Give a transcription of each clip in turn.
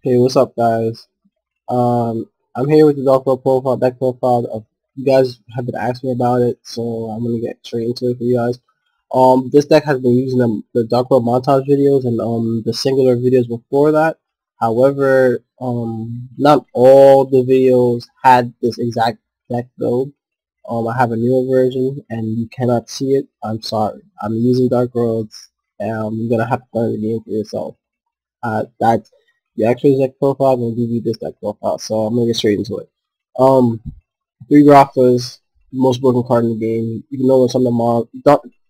Hey, what's up, guys? I'm here with the Dark World profile, deck profile. You guys have been asking me about it, so I'm gonna get straight into it for you guys. This deck has been using the Dark World montage videos and the singular videos before that. However, not all the videos had this exact deck build. I have a newer version, and you cannot see it. I'm sorry. I'm using Dark Worlds. You're gonna have to learn the game for yourself. That the actual deck profile, I'm gonna give you this deck profile. So I'm gonna get straight into it. Um, three Grafas, most broken card in the game. You can know when something know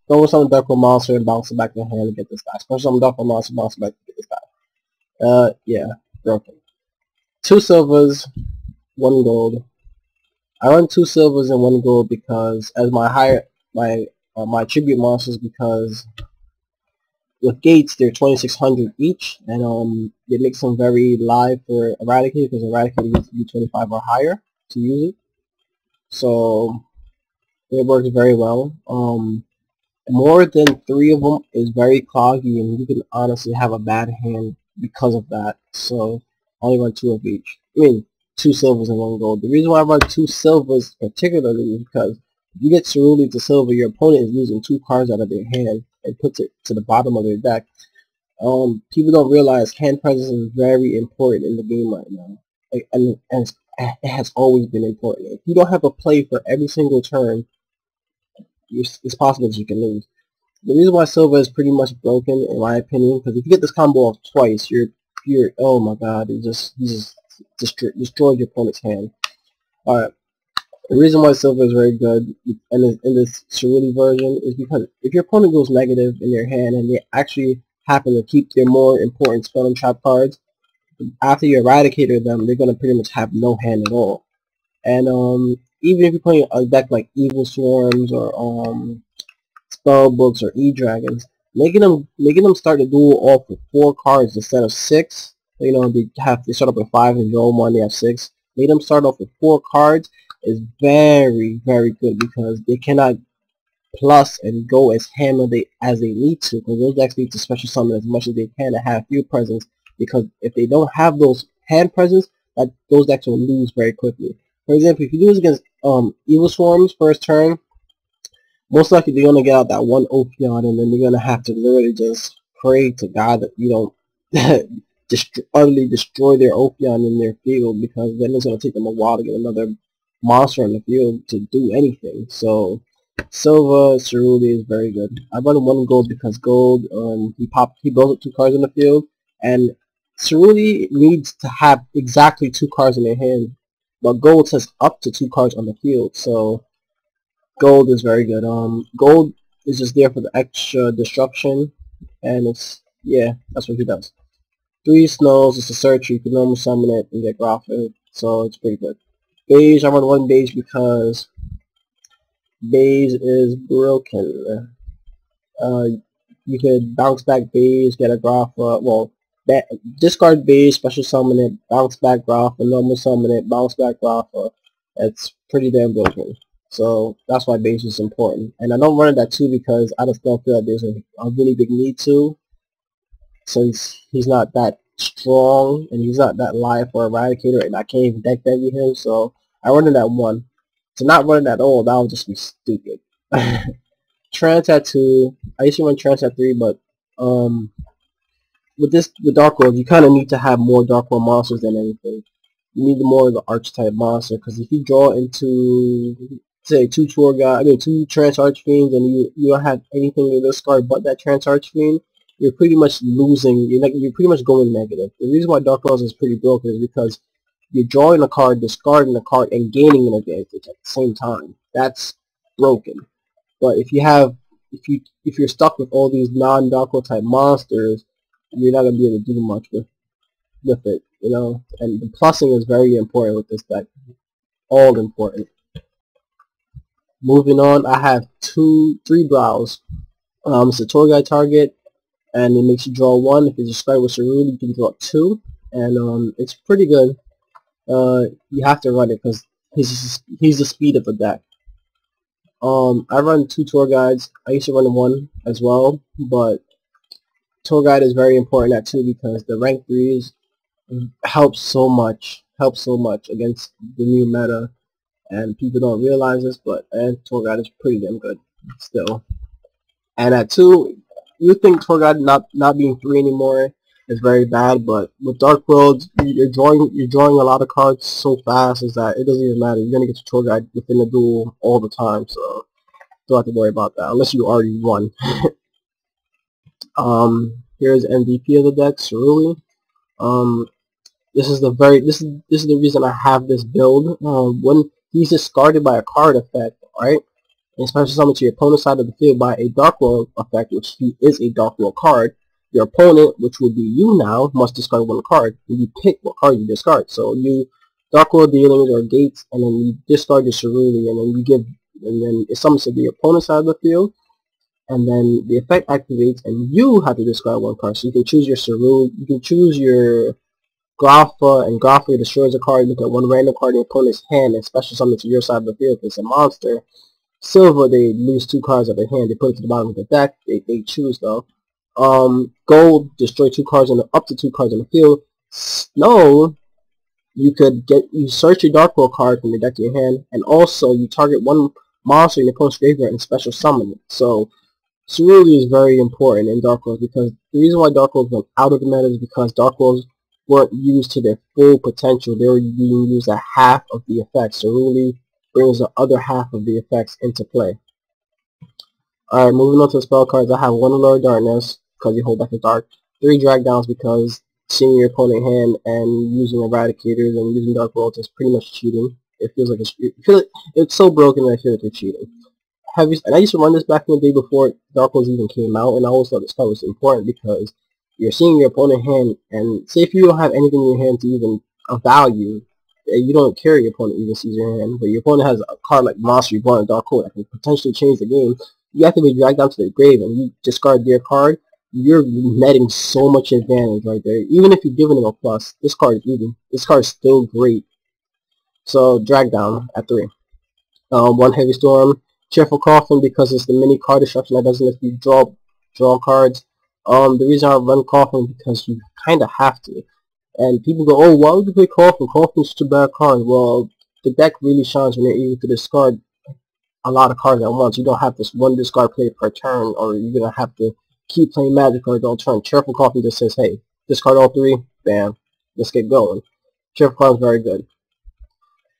when something Dark World monster and bounce it back to your hand to get this guy. Especially something Dark World monster bounce it back to get this guy. Yeah, broken. Two silvers, one gold. I run two silvers and one gold because as my tribute monsters, because with gates, they're 2600 each, and it makes them very live for Eradicator because Eradicator needs to be 25 or higher to use it. So it works very well. More than three of them is very cloggy, and you can honestly have a bad hand because of that. So I only run two of each. I mean, two silvers and one gold. The reason why I run two silvers particularly is because if you get Ceruli to silver, your opponent is losing two cards out of their hand and puts it to the bottom of their deck. People don't realize hand presence is very important in the game right now, and it has always been important. If you don't have a play for every single turn, it's possible that you can lose. The reason why silver is pretty much broken, in my opinion, because if you get this combo off twice, you're oh my god, you just destroyed your opponent's hand. All right. The reason why silver is very good in this Ceruli version is because if your opponent goes negative in their hand and they actually happen to keep their more important spell and trap cards, after you Eradicator them, they're going to pretty much have no hand at all. And even if you're playing a deck like Evil Swarms or Spell Books or E-Dragons, making them start the duel off with 4 cards instead of 6. You know, they start off with 5 and draw 1, they have 6. Make them start off with 4 cards is very, very good because they cannot plus and go as hammer as they need to, because those decks need to special summon as much as they can to have field presence, because if they don't have those hand presence, those decks will lose very quickly. For example, if you do this against Evil Swarms first turn, most likely they're going to get out that one Ophion, and then they're going to have to literally just pray to God that you don't utterly destroy their Ophion in their field, because then it's going to take them a while to get another monster in the field to do anything. So Silva Ceruli is very good. I run one gold because gold he builds up 2 cards in the field, and Ceruli needs to have exactly 2 cards in their hand, but gold says up to 2 cards on the field. So gold is very good. Gold is just there for the extra destruction, and that's what he does. 3 snows, it's a search, you can normally summon it and get graphic, so it's pretty good. Beige, I run 1 beige because beige is broken. You could bounce back beige, get a Grapha, discard beige, special summon it, bounce back Grapha, normal summon it, bounce back Grapha. It's pretty damn broken. So that's why beige is important. And I don't run it at 2 because I just don't feel like there's a really big need to, since he's not that strong and he's not that live for Eradicator, and I can't even deck heavy him, so I run it at 1. To not run it at all, that would just be stupid. Trance at 2. I used to run Trance at 3, but with Dark World, you kind of need to have more Dark World monsters than anything. You need more of the archetype monster, because if you draw into, say, 2 Trance Archfiends, and you don't have anything in this card but that Trance Archfiend, you're pretty much losing. You're pretty much going negative. The reason why Dark World is pretty broken is because you're drawing a card, discarding a card, and gaining an advantage at the same time. That's broken. But if you're stuck with all these non-Dark World type monsters, you're not gonna be able to do much with it, you know. And the plussing is very important with this deck. All important. Moving on, I have 3 brows. It's a tour guide target, and it makes you draw 1. If you discard with Ceruli, you can draw 2, and it's pretty good. You have to run it because he's the speed of the deck. I run 2 tour guides. I used to run 1 as well, but tour guide is very important at 2 because the rank 3s helps so much against the new meta, and people don't realize this, but Tour Guide is pretty damn good still. And at 2, you think Tour Guide not being 3 anymore is very bad, but with Dark World, you're drawing a lot of cards so fast is that it doesn't even matter. You're gonna get your Tour Guide within the duel all the time, so don't have to worry about that unless you already won. Here's MVP of the deck, Ceruli. Um, this is the reason I have this build. When he's discarded by a card effect, right? And special summon to your opponent's side of the field by a Dark World effect, which he is a Dark World card. Your opponent, which would be you now, must discard one card. And you pick what card you discard. So you Dark World dealings or gates, and then you discard your Ceruli, and then it summons to the opponent's side of the field, and then the effect activates, and you have to discard one card. So you can choose your Ceruli, you can choose your Grapha, and Grapha destroys a card. Look at one random card in your opponent's hand and special summon to your side of the field if it's a monster. Silver, they lose 2 cards of their hand. They put it to the bottom of the deck. They choose though. Gold, destroy 2 cards up to 2 cards in the field. Snow, you search your Dark World card from the deck to your hand, and also you target one monster in your opponent's graveyard and special summon it. So Ceruli is very important in Dark Worlds, because the reason why Dark Worlds went out of the meta is because Dark Worlds weren't used to their full potential. They were being used at half of the effects. Ceruli brings the other half of the effects into play. Alright, moving on to the spell cards, I have 1 Allure of Darkness, because you hold back the dark. 3 Drag Downs, because seeing your opponent hand and using Eradicators and using Dark Worlds is pretty much cheating. It feels like it's so broken that I feel like you're cheating. And I used to run this back in the day before Dark Worlds even came out, and I always thought this card was important because you're seeing your opponent hand, and say if you don't have anything in your hand to even a value, you don't care your opponent even sees your hand, but your opponent has a card like Monster Reborn and Dark World that can potentially change the game. You have to be dragged down to the grave, and you discard their card. You're netting so much advantage right there. Even if you're giving them a plus, this card is still great. So drag down at 3. 1 Heavy Storm, Cheerful Coffin, because it's the mini card destruction that doesn't let you draw cards. The reason I run Coffin because you kind of have to. And people go, oh, why would you play Coffin? Coffin's such a bad card. Well, the deck really shines when you're able to discard a lot of cards at once. You don't have this one discard play per turn, or you're going to have to keep playing magic cards all turn. Cheerful Coffin just says, hey, discard all 3, bam, let's get going. Cheerful Coffin is very good.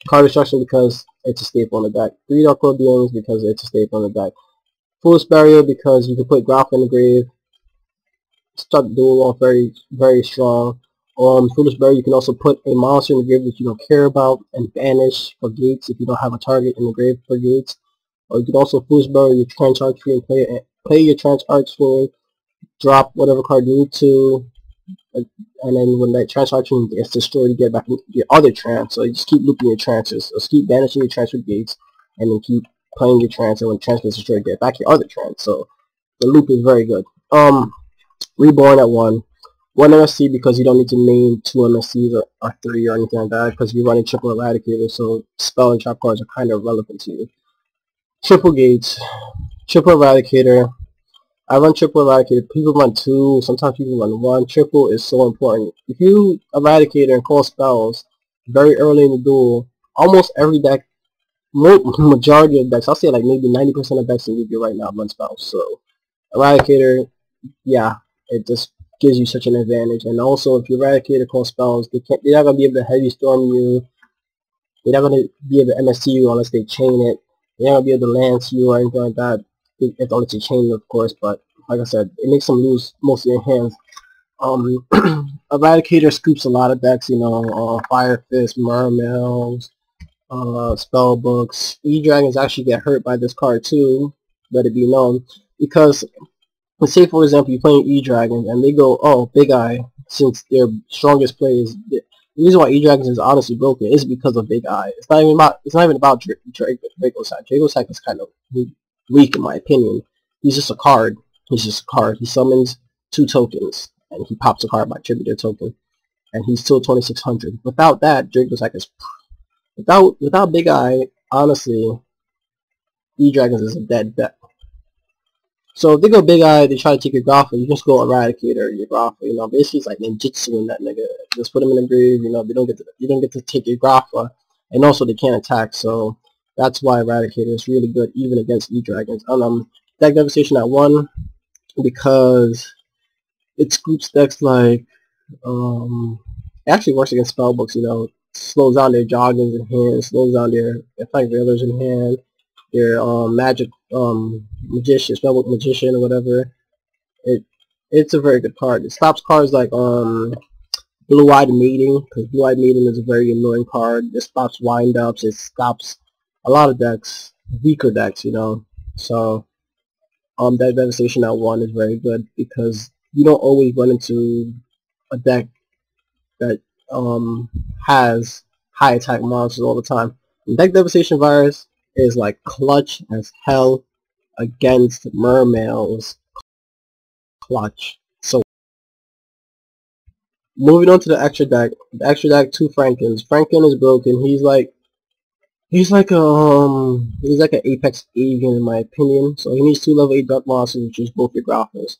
Card destruction because it's a staple on the deck. 3 Dark World Dealings because it's a staple on the deck. Foolish Barrier because you can put Graph in the grave. Start the duel off very, very strong. Foolish Barrier, you can also put a monster in the grave that you don't care about and banish for gates if you don't have a target in the grave for gates. Or you can also Foolish Barrier your Trench Archery and play your Trench Archery, drop whatever card you need to, and then when that trance archery gets destroyed, you get back your other trance. So you just keep looping your trances. So keep banishing your trance with gates, and then keep playing your trance, and when trance gets destroyed, get back your other trance. So the loop is very good. Reborn at 1. 1 MSC because you don't need to name 2 MSCs or 3 or anything like that, because you're running triple Eradicator, so spell and trap cards are kind of relevant to you. Triple gates, triple Eradicator. I run triple Eradicator. People run 2, sometimes people run 1. Triple is so important. If you Eradicator and call spells very early in the duel, almost every deck, majority of decks, I'll say like maybe 90% of decks in Yugioh right now run spells. So Eradicator, yeah, it just gives you such an advantage. And also, if you Eradicator call spells, they're not gonna be able to heavy storm you. They're not gonna be able to MSC you unless they chain it. They're not gonna be able to lance you or anything like that. If only to chain, of course, but like I said, it makes them lose most of your hands. Eradicator scoops a lot of decks, you know, Fire Fist, Mermails, Spellbooks. E-Dragons actually get hurt by this card too, let it be known, because let's say for example you're playing E-Dragons and they go, oh, Big Eye, since their strongest play is the reason why E-Dragons is honestly broken is because of Big Eye. It's not even about Draco's Sack. Draco's Sack is kind of weak in my opinion. He's just a card. He's just a card. He summons 2 tokens and he pops a card by attributor token, and he's still 2600. Without that, Draco's Sack is without Big Eye. Honestly, E-Dragons is a dead bet. So if they go Big Eye, they try to take your Grappa, you just go Eradicator, your Grappa, you know, basically it's like ninjutsu in that nigga. Just put him in the grave, you know, you don't get to take your Grappa, and also they can't attack, so that's why Eradicator is really good even against E-Dragons. Deck Devastation at 1, because it scoops decks like, it actually works against spellbooks, you know, slows down their Joggins in hand, slows down their Effect Veilers in hand, their magic magician, spellbook magician or whatever. It's a very good card. It stops cards like Blue-Eyed Mating, because Blue-Eyed Mating is a very annoying card. It stops wind-ups. It stops a lot of decks, weaker decks, you know. So that Devastation at 1 is very good because you don't always run into a deck that has high attack monsters all the time. And deck Devastation Virus is like clutch as hell against Mermail's clutch. So moving on to the extra deck. The extra deck, 2 Frankens. Franken is broken. He's like an Apex Avian in my opinion. So he needs 2 level 8 Dark Monsters, which is both your Grappas.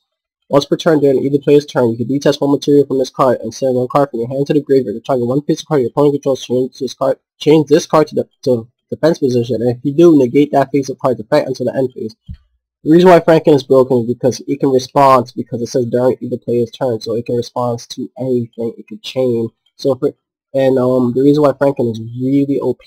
Once per turn during either player's turn, you can detach one material from this card and send one card from your hand to the graveyard. You target one piece of card your opponent controls, change this card to defense position, and if you do, negate that face of card's effect until the end phase. The reason why Franken is broken is because it can respond, because it says during either player's turn, so it can respond to anything. It can chain. So the reason why Franken is really OP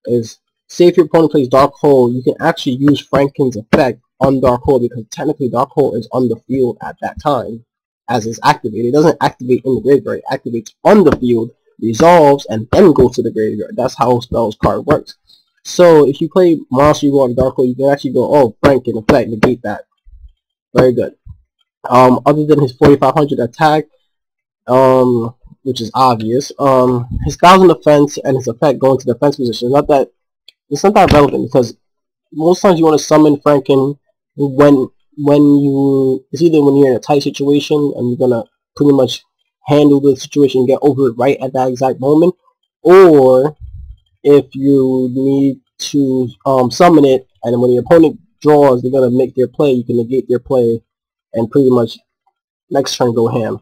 is, say if your opponent plays Dark Hole, you can actually use Franken's effect on Dark Hole, because technically Dark Hole is on the field at that time as it's activated. It doesn't activate in the graveyard, it activates on the field, resolves, and then goes to the graveyard. That's how Spells card works. So if you play Monster you on Dark Hole, you can actually go, oh, Franken effect, negate that. Very good. Other than his 4500 attack, which is obvious, his 1000 defense and his effect go into defense position. It's not that relevant, because most times you want to summon Franken when it's either when you're in a tight situation and you're gonna pretty much handle the situation and get over it right at that exact moment, or if you need to summon it, and when your opponent draws, they're gonna make their play, you can negate their play and pretty much next turn go ham.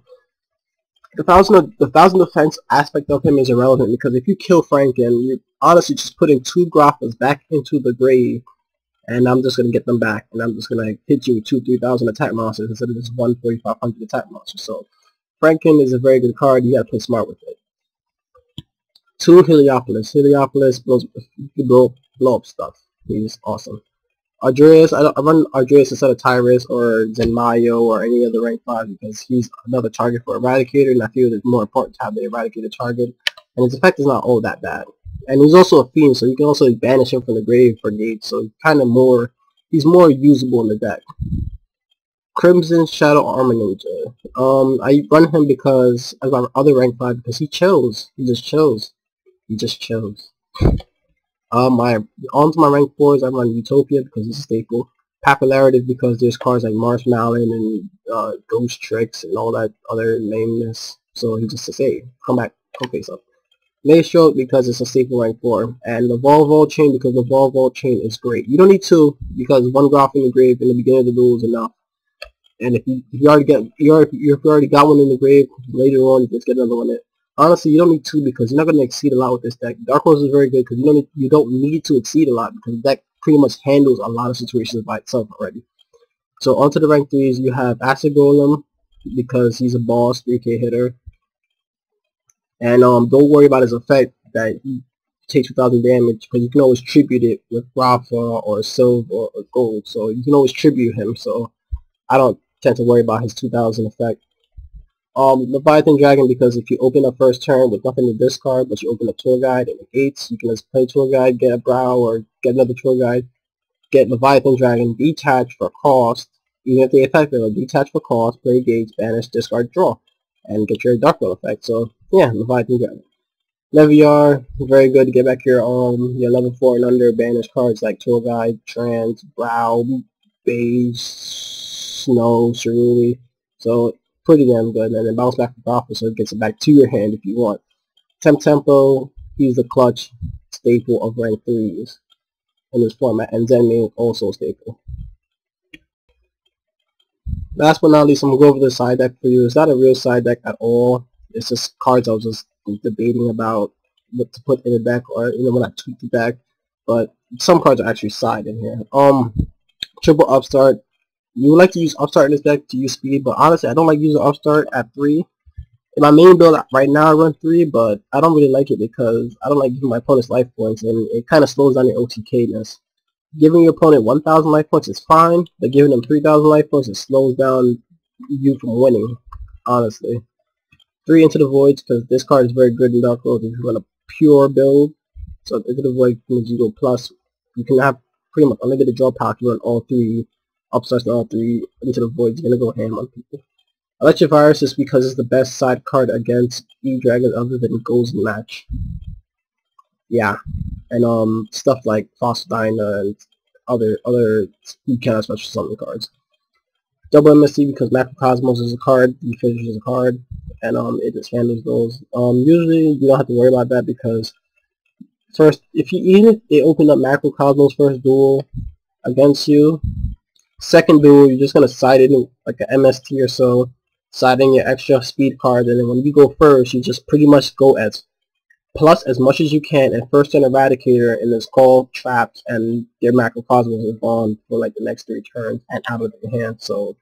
The thousand defense aspect of him is irrelevant, because if you kill Franken, you're honestly just putting 2 Grappas back into the grave, and I'm just gonna get them back, and I'm just gonna hit you with 2,000-3,000 attack monsters instead of just 1,4,500 attack monsters. So Franken is a very good card. You gotta play smart with it. 2 Heliopolis. Heliopolis you can blow up stuff. He's awesome. Ardreas, I run Ardreas instead of Tyrus or Zenmayo or any other rank 5, because he's another target for Eradicator, and I feel it's more important to have the Eradicator target, and his effect is not all that bad. And he's also a fiend, so you can also banish him from the grave for gate, so he's more usable in the deck. Crimson Shadow Armor Ninja. I run him because I got other rank 5, because he chills. He just chills. Onto my rank 4s, I run Utopia because it's a staple. Popularity because there's cards like Marshmallow and Ghost Tricks and all that other lameness. So he just says, hey, come face up. Maestro because it's a staple rank 4. And the Volvo Chain because the Volvo Chain is great. You don't need 2 because 1 Graph in the grave in the beginning of the duel is enough. And if you already got one in the grave, later on you just get another one in. Honestly, you don't need 2 because you're not going to exceed a lot with this deck. Dark Horse is very good because you don't need to exceed a lot, because the deck pretty much handles a lot of situations by itself already. So onto the rank 3s, you have Acid Golem because he's a boss 3k hitter. And don't worry about his effect that he takes 2,000 damage, because you can always tribute it with Rafa or Silver or Gold. So you can always tribute him, so I don't tend to worry about his 2,000 effect. Leviathan Dragon because if you open up first turn with nothing to discard, but you open a Tour Guide and it gates, you can just play Tour Guide, get a Brow, or get another Tour Guide, get Leviathan Dragon, detach for cost, even if they attack them, detach for cost, play gates, banish, discard, draw, and get your Darkfell effect. So yeah, Leviathan Dragon. Leviar, very good to get back your level 4 and under banish cards like Tour Guide, Trance, Brow, Beige, Snow, Ceruli. So pretty damn good, and then bounce back to Prophet, so it gets it back to your hand if you want. Tempo, he's the clutch staple of rank 3s in this format, and Zenmain also staple. Last but not least, I'm gonna go over the side deck for you. It's not a real side deck at all. It's just cards I was just debating about what to put in the deck, or when I tweak the deck. But some cards are actually side in here. Triple Upstart. You would like to use Upstart in this deck to use speed, but honestly, I don't like using Upstart at 3. In my main build right now, I run 3, but I don't really like it because I don't like giving my opponent's life points, and it kind of slows down your OTK-ness. Giving your opponent 1,000 life points is fine, but giving them 3,000 life points, it slows down you from winning, honestly. 3 Into the Voids, because this card is very good in Dark World if you run a pure build. So Into the Void means you go plus. You can have pretty much unlimited draw power if you run all 3 Upstarts and all 3 Into the Voids. You're going to go ham on people. Electric Virus is because it's the best side card against E-Dragons other than Goals in Match. Yeah. And stuff like Phosphidina and other speed counter special summon cards. Double MSC because Macrocosmos is a card, Fissure is a card, and it just handles those. Usually you don't have to worry about that because first, even if they open up Macrocosmos first duel against you, second duel you're just gonna side in like an MST or so, side in your extra speed card, and then when you go first, you just pretty much go as plus as much as you can, and first turn Eradicator and it's called trapped, and their Macrocosmos is gone for like the next 3 turns and out of their hand. So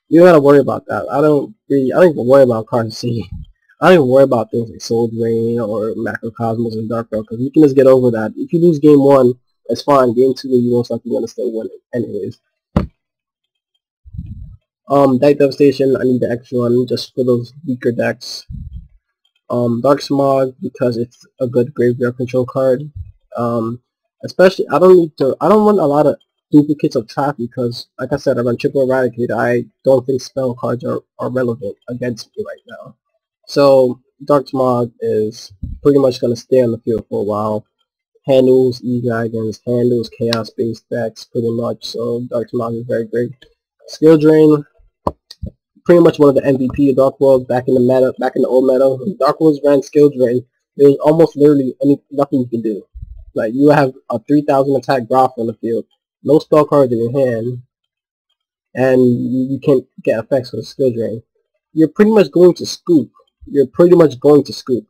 you don't gotta worry about that. I don't even worry about cards C. I don't even worry about things like Soul Drain or Macrocosmos and Dark World because you can just get over that. If you lose game 1, it's fine. Game 2, you most likely gonna still win it anyways. Deck Devastation, I need the extra one just for those weaker decks. Dark Smog because it's a good graveyard control card. Especially I don't want a lot of duplicates of trap because like I said, I run triple Eradicate. I don't think spell cards are relevant against me right now. So Dark Smog is pretty much gonna stay on the field for a while. Handles E-Dragons, handles chaos based decks pretty much, so Dark Smog is very great. Skill Drain, pretty much one of the MVP of Dark World back in the old meta. When Dark Worlds ran Skill Drain, there's almost literally nothing you can do. Like you have a 3,000 attack Graph on the field, no spell cards in your hand, and you can't get effects with Skill Drain. You're pretty much going to scoop.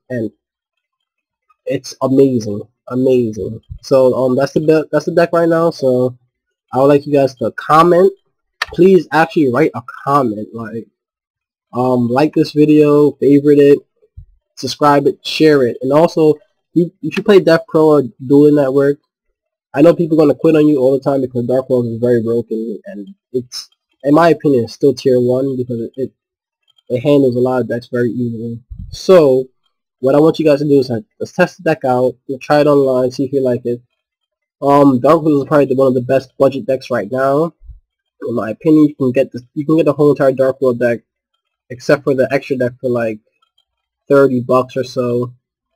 And it's amazing. So that's the deck right now. So I would like you guys to comment. Please actually write a comment, like this video, favorite it, subscribe it, share it, and also if you play Death Pro or Dueling Network, I know people are gonna quit on you all the time because Dark World is very broken, and it's, in my opinion, it's still tier 1 because it handles a lot of decks very easily. So what I want you guys to do is let's test the deck out, we'll try it online, see if you like it. Dark World is probably one of the best budget decks right now. In my opinion, you can get the whole entire Dark World deck except for the extra deck for like $30 or so,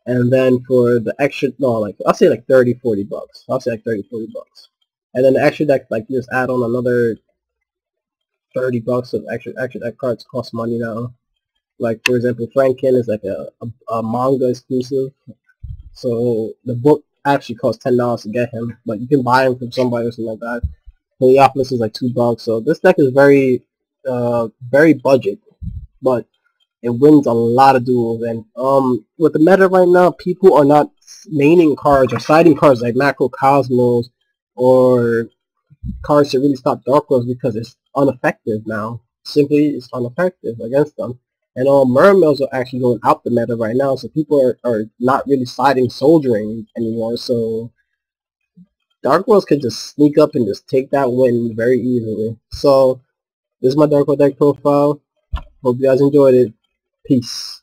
and then for the extra, I'll say like 30-40 bucks. I'll say like 30-40 bucks, and then the extra deck, like you just add on another $30 of extra deck cards. Cost money now. Like for example, Franken is like a manga exclusive, so the book actually costs $10 to get him, but you can buy him from somebody or something like that. Heliopolis is like $2, so this deck is very budget, but it wins a lot of duels. And with the meta right now, people are not maining cards or siding cards like Macrocosmos or cards to really stop Dark Worlds because it's ineffective now. Simply, it's ineffective against them. And Mermaids are actually going out the meta right now, so people are not really siding Soul Drain anymore. So Dark Worlds could just sneak up and just take that win very easily. So this is my Dark World deck profile. Hope you guys enjoyed it. Peace.